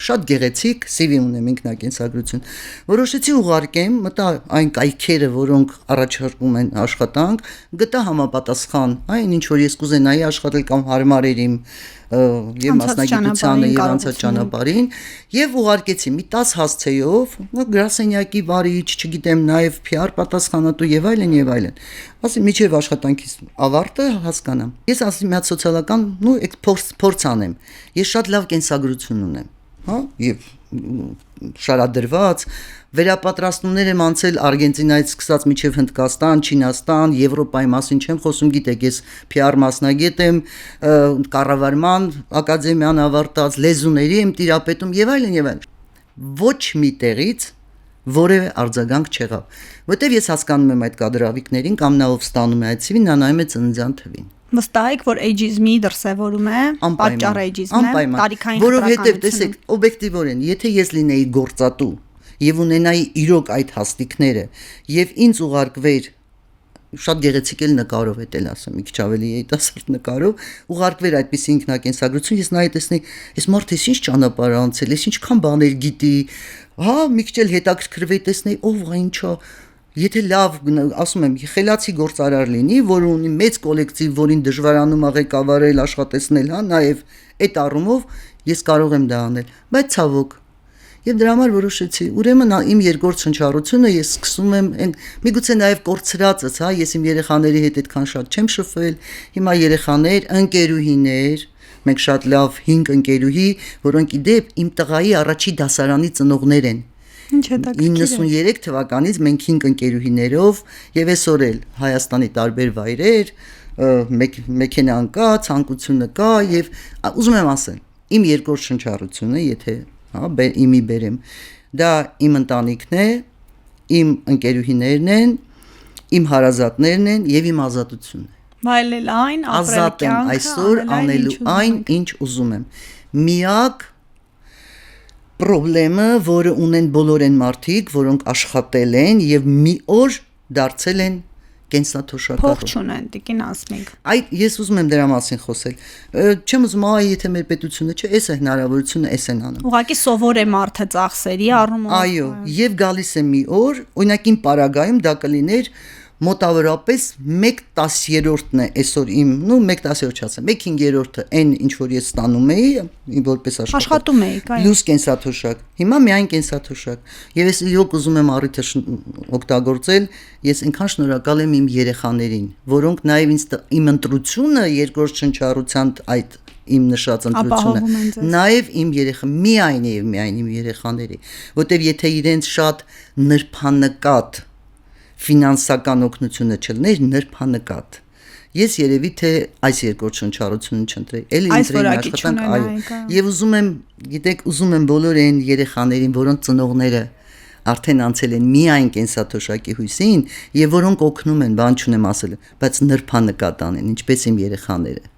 շատ գեղեցիկ CV ունեմ ինքնակենսագրություն, որոշեցի ուղարկեմ, մտա այն կայքերը, որոնք առաջարկում են աշխատանք, գտա համապատասխան, այն ինչ որ ես կուզենայի աշխատել կամ հարմար էր իմ եւ մասնագիտությանը եւ անցած ճանապարհին եւ ուղարկեցի մի 10 հասցեով գրասենյակի վարիչ, չգիտեմ, նաեւ PR պատասխանատու եւ այլն, ասի միջև աշխատանքից ավարտը հասկանամ։ Ես ասի մի հատ սոցիալական փորձ անեմ։ Ես շատ լավ կենսագրություն ունեմ, հա, եւ շարադրված վերապատրաստումներ եմ անցել Արգենտինայից սկսած մինչև Հնդկաստան, Չինաստան, Եվրոպայի մասին չեմ խոսում, գիտեք, ես PR մասնագետ եմ, կառավարման ակադեմիան ավարտած, լեզուների եմ տիրապետում եւ այլն։ Ոչ մի տեղից որևէ արձագանք չեղավ, որտեվ ես հասկանում եմ այդ կադրավիկներին կամ նա ով ստանում է այդ CV-ն, նա նայում է ծննդյան թվին։ Վստահ եք, որ ageism-ի դրսևորում է, պատճառը ageism-ն է, տարիքային որովհետև տեսեք, օբյեկտիվորեն, եթե ես լինեի գործատու եւ ունենայի իրոք այդ հաստիկները եւ ինձ ուղարկվեր շատ գեղեցիկ էլ նկարով էլ ասեմ, մի քիչ ավելի երիտասարդ նկարով, ուղարկվեր այդպիսի ինքնակենսագրություն, ես նայ տեսնեի, այս մարդը ինչ ճանապարհ անցել, ես ինչքան բաներ գիտի, հա, մի քիչ էլ հետաքրքրվեի, տեսնեի, ով է, ինչա, եթե լավ, ասում եմ, խելացի գործարար լինի, որ ունի մեծ կոլեկտիվ, որին դժվարանում է ղեկավարել, աշխատեցնել, հա, նաև այդ առումով ես կարող եմ դա անել, բայց ցավոք եւ դրա համար որոշեցի, ուրեմն իմ երկրորդ շնչառությունը ես սկսում եմ միգուցե նաև կորցրածս, հա, ես իմ երեխաների հետ այդքան շատ չեմ շփվել, հիմա երեխաներ, ընկերուհիներ, մենք շատ լավ 5 ընկերուհի, որոնք իդեպ իմ տղայի առաջի դասարանի ծնողներ են։ Ինչ հետաքրքիր 93 թվականից մենք 5 ընկերուհիներով եւ այսօր էլ Հայաստանի տարբեր վայրեր, մեքենան կա, ցանկությունը կա եւ ուզում եմ ասել, իմ երկրորդ շնչառությունը, եթե հա, իմի բերեմ, դա իմ ընտանիքն է, իմ ընկերուհիներն են, իմ հարազատներն են եւ իմ ազատությունն է։ Վայելել այն, ապրել կյանքը, այսօր անելու այն, ինչ ուզում եմ։ Միակ պրոբլեմը, որը ունեն բոլոր այն մարդիկ, որոնք աշխատել են եւ մի օր դարձել են կենսաթոշակառու։ Փող չունեն, տիկին Ասմիկ։ Այդ ես ուզում եմ դրա մասին խոսել։ Չեմ ուզում եթե մեր պետությունը չէ, էս է հնարավորությունը, էս են անում։ Ուղղակի սովոր է մարդը ծախսերի առումով։ Այո, եւ գալիս է մի օր, օրինակ իմ պարագայում դա կլիներ մոտավորապես 1/10-ն է այսօր իմ, 1/10 չասեմ, 1/5-ը այն ինչ որ ես ստանում էի, որպես աշխատում էի, պլյուս կենսաթոշակ։ Հիմա միայն կենսաթոշակ։ Եվ ես իրոք ուզում եմ առիթը օգտագործել, ես այնքան շնորհակալ եմ իմ երեխաներին, որոնք նաև ինձ իմ ընտրությունը երկրորդ շնչառության այդ իմ նշած ընտրությունը նաև իմ միայն իմ երեխաների, որտեվ եթե իրենց շատ նրբանկատ ֆինանսական օգնությունը չլներ, նրբանկատ։ Ես երևի թե այս երկրորդ շնչառությունը չընտրեի, էլի ընտրեի աշխատանք, այո։ Եվ ուզում եմ, գիտեք, ուզում եմ բոլոր այն երեխաներին, որոնց ծնողները արդեն անցել են միայն կենսաթոշակի հույսին, եւ որոնք օգնում են, բան չունեմ ասել, բայց նրբանկատ անեն, ինչպես իմ երեխաները։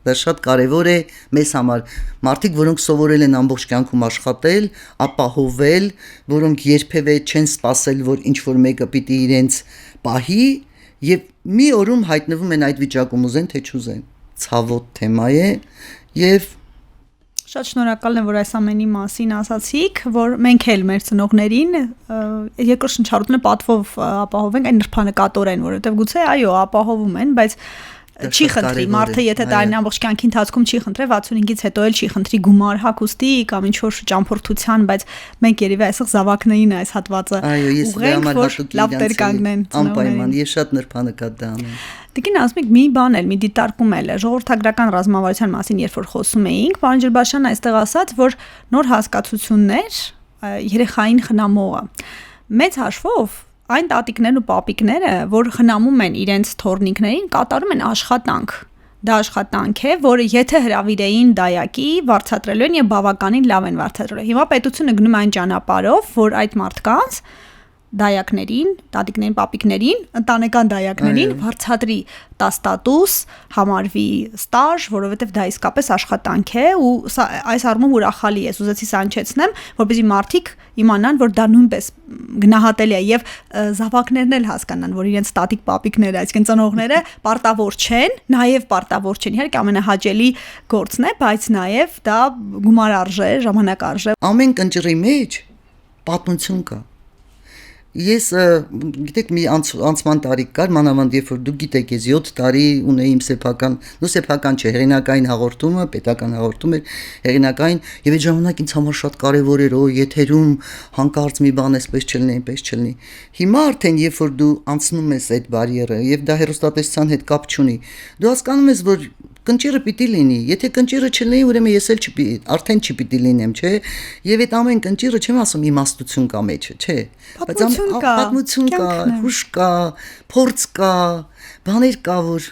Դա շատ կարևոր է մեզ համար, մարդիկ, որոնք սովորել են ամբողջ կյանքում աշխատել, ապահովել, որոնք երբևէ չեն սպասել, որ ինչ-որ մեկը պիտի իրենց պահի եւ մի օրում հայտնվում են այդ վիճակում ուզեն թե չուզեն։ Ցավոտ թեմա է եւ շատ շնորհակալ եմ, որ այս ամենի մասին ասացիք, որ մենք էլ մեր ծնողներին երկրորդ շնչառությունը պատվով ապահովենք այն նրբանկատորեն, որովհետեւ գուցե այո, ապահովում են, բայց չի խնդրի մարդը եթե դա ամբողջ կյանքի ընթացքում չի խնդրել 65-ից հետո էլ չի խնդրի գումար հագուստի կամ ինչ որ ճամփորդության, բայց մենք երևի այսօր զավակներին այս հատվածը ուղղենք, որ լավ տեր կանգնեն ծնողներին։ Անպայման, ես շատ նրբանկատ դա անեմ։ Տիկին Ասմիկ, մի բան էլ, մի դիտարկում էլ ժողովրդագրական ռազմավարության մասին երբ որ խոսում էինք, պարոն Ջրբաշյանը այստեղ ասաց, որ նոր հասկացություններ երեխային խնամողը մեծ հաշվով այն տատիկներն ու պապիկները, որ խնամում են իրենց թորնիկներին, կատարում են աշխատանք։ Դա աշխատանք է, որը եթե հրավիրեին դայակի, վարձատրելու են եւ բավականին լավ են վարձատրելու։ Հիմա պետությունը գնում այն ճանապարհով, որ այդ մարդկանց դայակներին, տատիկներին, պապիկներին, ընտանեկան դայակներին վարձատրի տաստատուս, համարվի ստաժ, որովհետև դա իսկապես աշխատանք է ու այս առումով ուրախալի է, ուզեցի սանչեցնեմ, որպեսզի մարդիկ իմանան, որ դա նույնպես գնահատելի է եւ զավակներն էլ հասկանան, որ իրենց տատիկ պապիկները, այսինքն ծնողները պարտավոր չեն, նաեւ պարտավոր չեն, իհարկե ամենահաճելի գործն է, բայց նաեւ դա գումար արժե, ժամանակ արժե։ Ամեն կնճռի մեջ պատմություն կա։ Ես գիտեք մի անցման տարի կար մանավանդ երբ որ դուք գիտեք ես 7 տարի ունեի իմ սեփական չէ հերինակային հաղորդումը պետական հաղորդում էր հերինակային եւ այդ ժամանակ ինձ համար շատ կարեւոր էր եթերում հանկարծ մի բան էսպես չլինի այնպես չլինի հիմա արդեն երբ որ դու անցնում ես այդ բարիերը եւ դա հեռուստատեսության հետ կապ չունի դու հասկանում ես որ կնճիռը պիտի լինի, եթե կնճիռը չլինի, ուրեմն ես էլ արդեն չպիտի լինեմ, չէ՞։ Եվ այդ ամեն կնճիռը չեմ ասում իմաստություն կա մեջը, չէ։ Պատմություն կա, հուշ կա, փորձ կա, բաներ կա, որ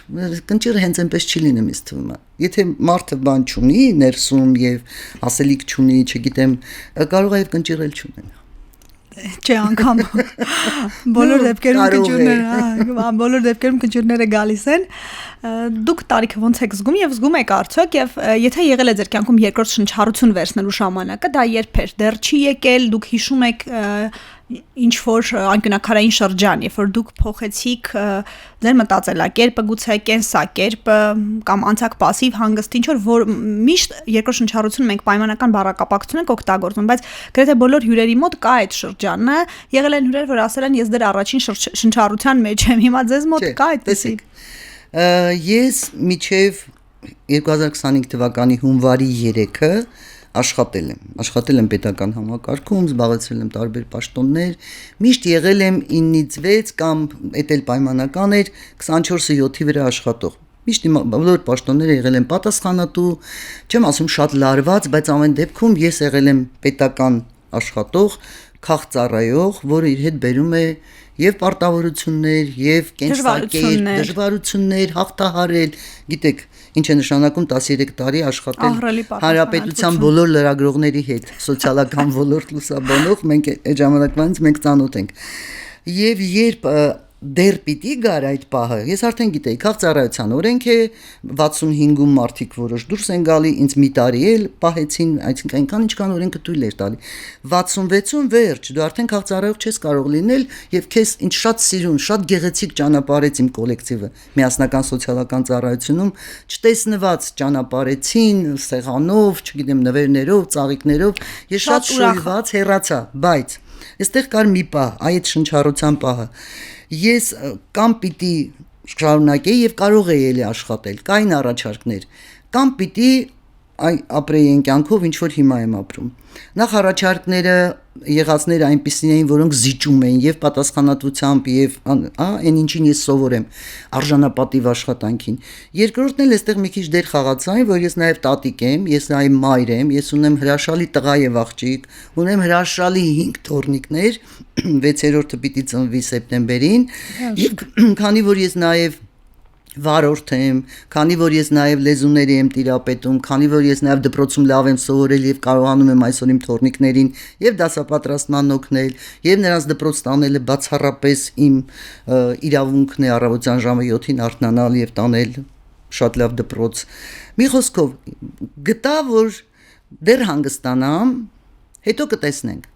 կնճիռը հենց այնպես չի լինում, ինձ թվում է։ Եթե մարդը բան չունի, ներսում եւ ասելիք չունի, չգիտեմ, կարող է եւ կնճիռ էլ չունենա։ Չէ, անգամ բոլոր դեպքերում կնճիռները գալիս են դուք տարիքը ոնց եք զգում եւ զգում եք արդյոք եւ եթե եղել է ձեր կյանքում երկրորդ շնչառություն վերցնելու ժամանակը դա երբ էր դեռ չի եկել դուք հիշում եք ինչ որ անկյունակարային շրջան երբ որ դուք փոխեցիք ձեր մտածելակերպը գուցե կենսակերպը կամ անցակ пассив հանգիստ ինչ որ միշտ երկրորդ շնչառություն մենք պայմանական բառակապակցություն ենք օգտագործում բայց գրեթե բոլոր հյուրերի մոտ կա այդ շրջանը եղել են հյուրեր որ ասել են ես դեռ առաջին շնչառության մեջ եմ հիմա ձեզ մոտ կա այդպեսի Ես միջև 2025 թվականի հունվարի 3-ը աշխատել եմ պետական համակարգում, զբաղեցրել եմ տարբեր պաշտոններ, միշտ եղել եմ 9-ից 6 կամ էդ էլ պայմանական էր 24-ը 7-ի վրա աշխատող։ Միշտ բոլոր պաշտոնները եղել եմ պատասխանատու, չեմ ասում շատ լարված, բայց ամեն դեպքում ես եղել եմ պետական աշխատող, քաղծառայող, որը իր հետ բերում է եւ պարտավորություններ եւ կենսակերպ դժվարություններ հաղթահարել գիտեք ինչ է նշանակում 13 տարի աշխատել հանրապետության բոլոր լրագրողների հետ սոցիալական ոլորտ լուսաբանող մենք այդ ժամանակվանից մենք ծանոթ ենք եւ երբ դեռ պիտի գար այդ պահը ես արդեն գիտեի քաղծառայության օրենք է 65-ում մարդիկ որոշ դուրս են գալի ինձ մի տարի էլ պահեցին այսինքն այնքան ինչքան օրենքը թույլ էր տալի 66-ում վերջ դու արդեն քաղծառայող չես կարող լինել եւ քեզ ինչ շատ սիրուն շատ գեղեցիկ ճանապարհեց իմ կոլեկտիվը միասնական սոցիալական ծառայությունում չտեսնված ճանապարհեցին սեղանով չգիտեմ նվերներով ծաղիկներով ես շատ շոյված հեռացա բայց այստեղ կար մի պահ այդ շնչառության պահը ես կամ պիտի շարունակեի եւ կարող էի էլի աշխատել կային առաջարկներ կամ պիտի ապրեի այն կյանքով ինչ որ հիմա եմ ապրում նախ առաջարկները եղածները այնպիսին էին որոնք զիջում էին եւ պատասխանատվությամբ եւ այն ինչին ես սովորեմ արժանապատիվ աշխատանքին երկրորդն էլ այստեղ մի քիչ դեր խաղացային որ ես նաեւ տատիկ եմ ես նաեւ մայր եմ ես ունեմ հրաշալի տղա եւ աղջիկ ունեմ հրաշալի 5 թորնիկներ 6-րդը պիտի ծնվի սեպտեմբերին եւ քանի որ ես նաեւ վարորդ եմ, քանի որ ես նաև լեզուների եմ տիրապետում, քանի որ ես նաև դպրոցում լավ եմ սովորել եւ կարողանում եմ այսօր իմ թորնիկներին եւ դասապատրաստման օգնել, եւ նրանց դպրոց տանելը բացառապես իմ իրավունքն է առավոտյան ժամը 7-ին արթնանալ եւ տանել շատ լավ դպրոց։ Մի խոսքով գտա որ դեռ հանգստանամ, հետո կտեսնենք։